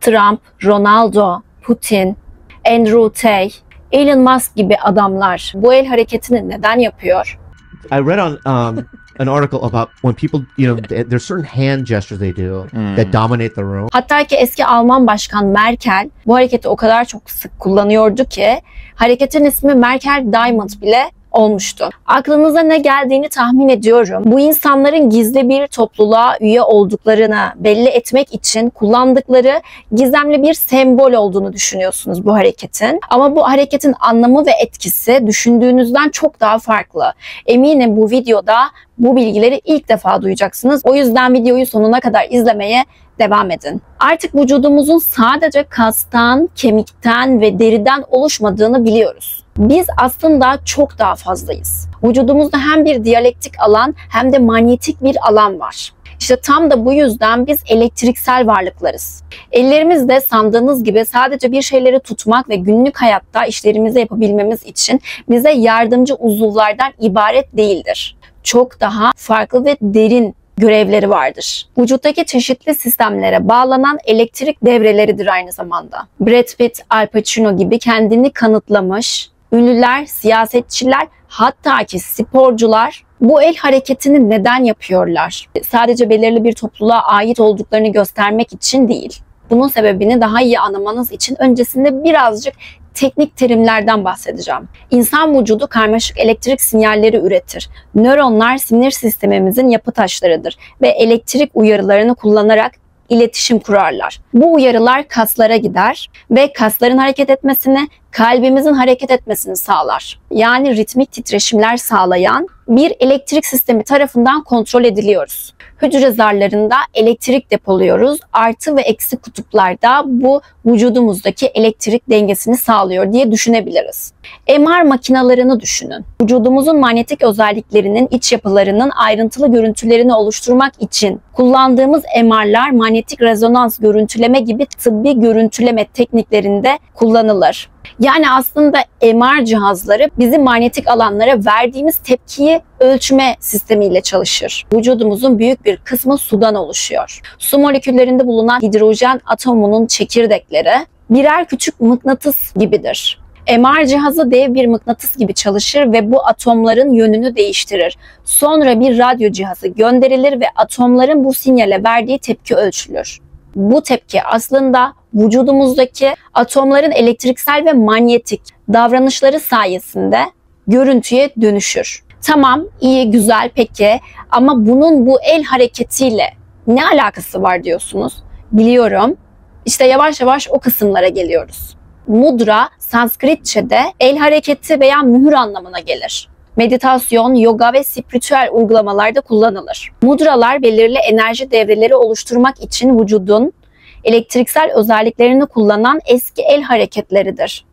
Trump, Ronaldo, Putin, Andrew Tate, Elon Musk gibi adamlar bu el hareketini neden yapıyor? I read on an article about when people, there's certain hand gestures they do that dominate the room. Hatta ki eski Alman Başkan Merkel bu hareketi o kadar çok sık kullanıyordu ki hareketin ismi Merkel Diamond bile olmuştu. Aklınıza ne geldiğini tahmin ediyorum. Bu insanların gizli bir topluluğa üye olduklarını belli etmek için kullandıkları gizemli bir sembol olduğunu düşünüyorsunuz bu hareketin. Ama bu hareketin anlamı ve etkisi düşündüğünüzden çok daha farklı. Eminim bu videoda bu bilgileri ilk defa duyacaksınız. O yüzden videoyu sonuna kadar izlemeye devam edin. Artık vücudumuzun sadece kastan, kemikten ve deriden oluşmadığını biliyoruz. Biz aslında çok daha fazlayız. Vücudumuzda hem bir diyalektik alan hem de manyetik bir alan var. İşte tam da bu yüzden biz elektriksel varlıklarız. Ellerimiz de sandığınız gibi sadece bir şeyleri tutmak ve günlük hayatta işlerimizi yapabilmemiz için bize yardımcı uzuvlardan ibaret değildir. Çok daha farklı ve derin görevleri vardır. Vücuttaki çeşitli sistemlere bağlanan elektrik devreleridir aynı zamanda. Brad Pitt, Al Pacino gibi kendini kanıtlamış ünlüler, siyasetçiler, hatta ki sporcular bu el hareketini neden yapıyorlar? Sadece belirli bir topluluğa ait olduklarını göstermek için değil. Bunun sebebini daha iyi anlamanız için öncesinde birazcık teknik terimlerden bahsedeceğim. İnsan vücudu karmaşık elektrik sinyalleri üretir. Nöronlar sinir sistemimizin yapı taşlarıdır ve elektrik uyarılarını kullanarak iletişim kurarlar. Bu uyarılar kaslara gider ve kasların hareket etmesini, kalbimizin hareket etmesini sağlar. Yani ritmik titreşimler sağlayan bir elektrik sistemi tarafından kontrol ediliyoruz. Hücre zarlarında elektrik depoluyoruz. Artı ve eksi kutuplarda bu vücudumuzdaki elektrik dengesini sağlıyor diye düşünebiliriz. MR makinalarını düşünün. Vücudumuzun manyetik özelliklerinin iç yapılarının ayrıntılı görüntülerini oluşturmak için kullandığımız MR'lar manyetik rezonans görüntüleme gibi tıbbi görüntüleme tekniklerinde kullanılır. Yani aslında MR cihazları bizim manyetik alanlara verdiğimiz tepkiyi ölçme sistemiyle çalışır. Vücudumuzun büyük bir kısmı sudan oluşuyor. Su moleküllerinde bulunan hidrojen atomunun çekirdekleri birer küçük mıknatıs gibidir. MR cihazı dev bir mıknatıs gibi çalışır ve bu atomların yönünü değiştirir. Sonra bir radyo cihazı gönderilir ve atomların bu sinyale verdiği tepki ölçülür. Bu tepki aslında vücudumuzdaki atomların elektriksel ve manyetik davranışları sayesinde görüntüye dönüşür. Tamam, iyi, güzel, peki ama bunun bu el hareketiyle ne alakası var diyorsunuz? Biliyorum. İşte yavaş yavaş o kısımlara geliyoruz. Mudra, Sanskritçe'de el hareketi veya mühür anlamına gelir. Meditasyon, yoga ve spiritüel uygulamalarda kullanılır. Mudralar belirli enerji devreleri oluşturmak için vücudun elektriksel özelliklerini kullanan eski el hareketleridir.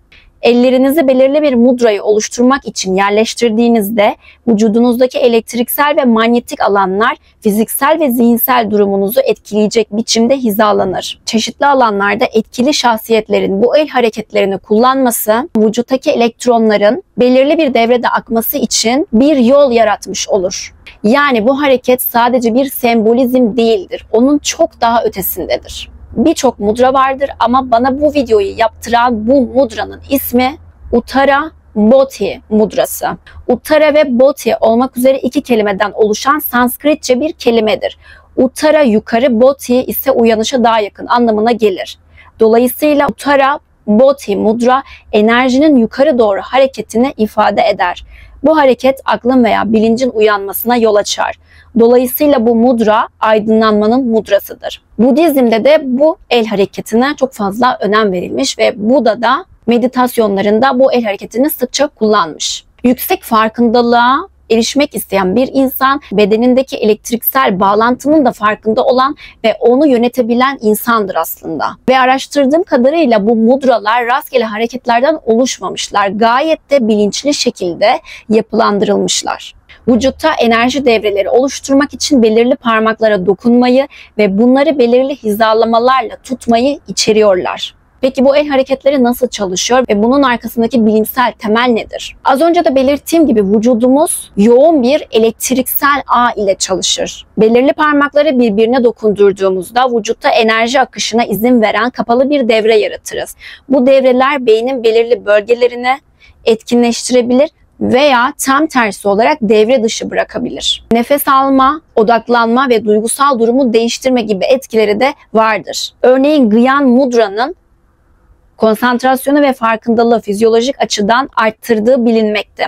Ellerinizi belirli bir mudrayı oluşturmak için yerleştirdiğinizde vücudunuzdaki elektriksel ve manyetik alanlar fiziksel ve zihinsel durumunuzu etkileyecek biçimde hizalanır. Çeşitli alanlarda etkili şahsiyetlerin bu el hareketlerini kullanması vücuttaki elektronların belirli bir devrede akması için bir yol yaratmış olur. Yani bu hareket sadece bir sembolizm değildir. Onun çok daha ötesindedir. Birçok mudra vardır ama bana bu videoyu yaptıran bu mudranın ismi Uttara Boti mudrası. Uttara ve Boti olmak üzere iki kelimeden oluşan Sanskritçe bir kelimedir. Uttara yukarı, Boti ise uyanışa daha yakın anlamına gelir. Dolayısıyla Uttara Boti mudra enerjinin yukarı doğru hareketini ifade eder. Bu hareket aklın veya bilincin uyanmasına yol açar. Dolayısıyla bu mudra aydınlanmanın mudrasıdır. Budizm'de de bu el hareketine çok fazla önem verilmiş ve Buda'da meditasyonlarında bu el hareketini sıkça kullanmış. Yüksek farkındalığa erişmek isteyen bir insan bedenindeki elektriksel bağlantının da farkında olan ve onu yönetebilen insandır aslında. Ve araştırdığım kadarıyla bu mudralar rastgele hareketlerden oluşmamışlar. Gayet de bilinçli şekilde yapılandırılmışlar. Vücutta enerji devreleri oluşturmak için belirli parmaklara dokunmayı ve bunları belirli hizalamalarla tutmayı içeriyorlar. Peki bu el hareketleri nasıl çalışıyor ve bunun arkasındaki bilimsel temel nedir? Az önce de belirttiğim gibi vücudumuz yoğun bir elektriksel ağ ile çalışır. Belirli parmakları birbirine dokundurduğumuzda vücutta enerji akışına izin veren kapalı bir devre yaratırız. Bu devreler beynin belirli bölgelerini etkinleştirebilir veya tam tersi olarak devre dışı bırakabilir. Nefes alma, odaklanma ve duygusal durumu değiştirme gibi etkileri de vardır. Örneğin Gyan Mudra'nın konsantrasyonu ve farkındalığı fizyolojik açıdan arttırdığı bilinmekte.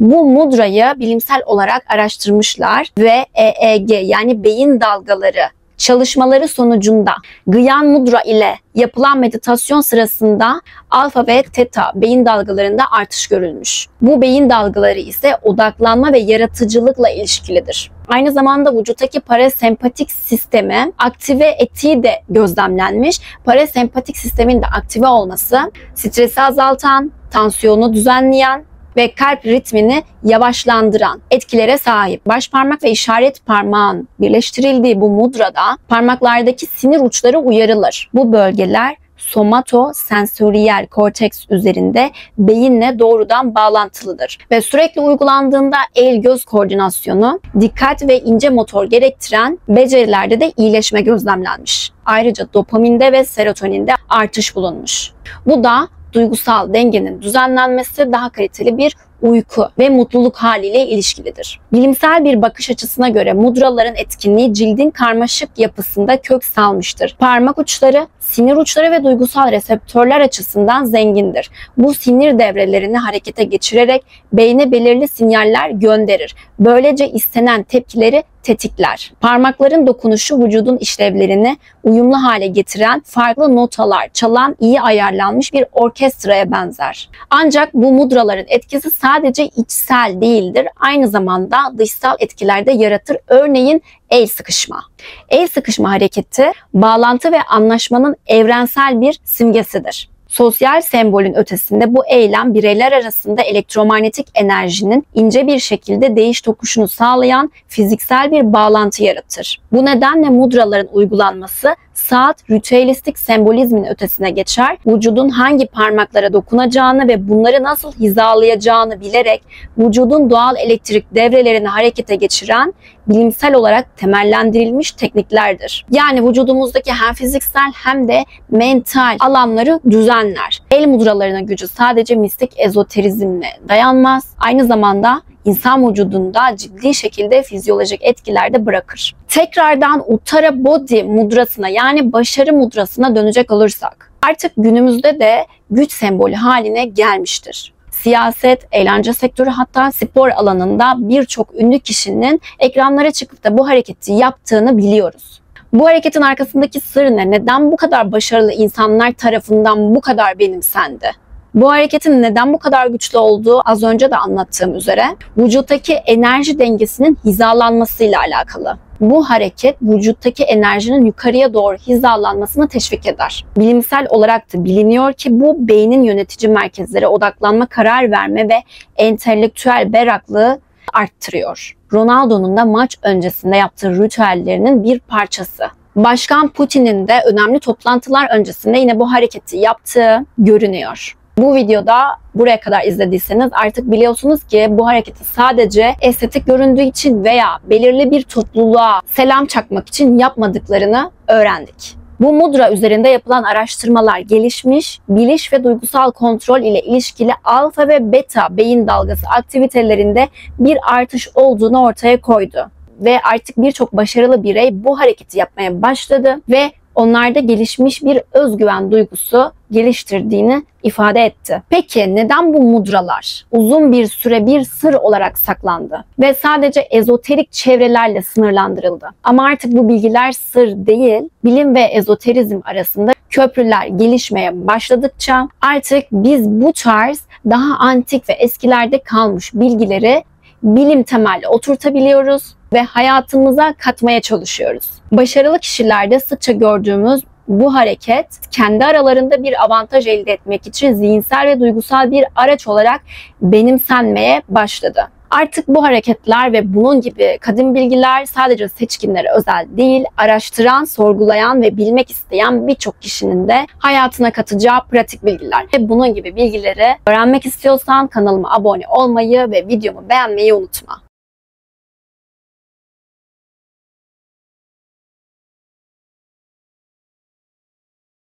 Bu mudrayı bilimsel olarak araştırmışlar ve EEG yani beyin dalgaları çalışmaları sonucunda Gyan Mudra ile yapılan meditasyon sırasında alfa ve teta beyin dalgalarında artış görülmüş. Bu beyin dalgaları ise odaklanma ve yaratıcılıkla ilişkilidir. Aynı zamanda vücuttaki parasempatik sistemi aktive ettiği de gözlemlenmiş. Parasempatik sistemin de aktive olması stresi azaltan, tansiyonu düzenleyen ve kalp ritmini yavaşlandıran etkilere sahip. Baş parmak ve işaret parmağın birleştirildiği bu mudrada parmaklardaki sinir uçları uyarılır. Bu bölgeler somatosensöriyel korteks üzerinde beyinle doğrudan bağlantılıdır ve sürekli uygulandığında el-göz koordinasyonu, dikkat ve ince motor gerektiren becerilerde de iyileşme gözlemlenmiş. Ayrıca dopaminde ve serotoninde artış bulunmuş. Bu da duygusal dengenin düzenlenmesi, daha kaliteli bir uyku ve mutluluk haliyle ilişkilidir. Bilimsel bir bakış açısına göre mudraların etkinliği cildin karmaşık yapısında kök salmıştır. Parmak uçları, sinir uçları ve duygusal reseptörler açısından zengindir. Bu sinir devrelerini harekete geçirerek beyne belirli sinyaller gönderir. Böylece istenen tepkileri tetikler. Parmakların dokunuşu vücudun işlevlerini uyumlu hale getiren, farklı notalar çalan iyi ayarlanmış bir orkestraya benzer. Ancak bu mudraların etkisi sadece içsel değildir. Aynı zamanda dışsal etkiler de yaratır. Örneğin el sıkışma. El sıkışma hareketi bağlantı ve anlaşmanın evrensel bir simgesidir. Sosyal sembolün ötesinde bu eylem bireyler arasında elektromanyetik enerjinin ince bir şekilde değiş tokuşunu sağlayan fiziksel bir bağlantı yaratır. Bu nedenle mudraların uygulanması saat ritüelistik sembolizmin ötesine geçer. Vücudun hangi parmaklara dokunacağını ve bunları nasıl hizalayacağını bilerek vücudun doğal elektrik devrelerini harekete geçiren bilimsel olarak temellendirilmiş tekniklerdir. Yani vücudumuzdaki hem fiziksel hem de mental alanları düzenler. El mudralarının gücü sadece mistik ezoterizmle dayanmaz. Aynı zamanda insan vücudunda ciddi şekilde fizyolojik etkiler de bırakır. Tekrardan Uttara Bodhi mudrasına yani başarı mudrasına dönecek olursak artık günümüzde de güç sembolü haline gelmiştir. Siyaset, eğlence sektörü hatta spor alanında birçok ünlü kişinin ekranlara çıkıp da bu hareketi yaptığını biliyoruz. Bu hareketin arkasındaki sır ne? Neden bu kadar başarılı insanlar tarafından bu kadar benimsendi? Bu hareketin neden bu kadar güçlü olduğu az önce de anlattığım üzere vücuttaki enerji dengesinin hizalanmasıyla alakalı. Bu hareket vücuttaki enerjinin yukarıya doğru hizalanmasını teşvik eder. Bilimsel olarak da biliniyor ki bu beynin yönetici merkezlere odaklanma, karar verme ve entelektüel berraklığı arttırıyor. Ronaldo'nun da maç öncesinde yaptığı ritüellerinin bir parçası. Başkan Putin'in de önemli toplantılar öncesinde yine bu hareketi yaptığı görünüyor. Bu videoda buraya kadar izlediyseniz artık biliyorsunuz ki bu hareketi sadece estetik göründüğü için veya belirli bir topluluğa selam çakmak için yapmadıklarını öğrendik. Bu mudra üzerinde yapılan araştırmalar gelişmiş, biliş ve duygusal kontrol ile ilişkili alfa ve beta beyin dalgası aktivitelerinde bir artış olduğunu ortaya koydu. Ve artık birçok başarılı birey bu hareketi yapmaya başladı ve onlarda gelişmiş bir özgüven duygusu geliştirdiğini ifade etti. Peki neden bu mudralar uzun bir süre bir sır olarak saklandı ve sadece ezoterik çevrelerle sınırlandırıldı? Ama artık bu bilgiler sır değil, bilim ve ezoterizm arasında köprüler gelişmeye başladıkça artık biz bu tarz daha antik ve eskilerde kalmış bilgileri bilim temelli oturtabiliyoruz ve hayatımıza katmaya çalışıyoruz. Başarılı kişilerde sıkça gördüğümüz bu hareket kendi aralarında bir avantaj elde etmek için zihinsel ve duygusal bir araç olarak benimsenmeye başladı. Artık bu hareketler ve bunun gibi kadim bilgiler sadece seçkinlere özel değil, araştıran, sorgulayan ve bilmek isteyen birçok kişinin de hayatına katacağı pratik bilgiler. Ve bunun gibi bilgileri öğrenmek istiyorsan kanalıma abone olmayı ve videomu beğenmeyi unutma.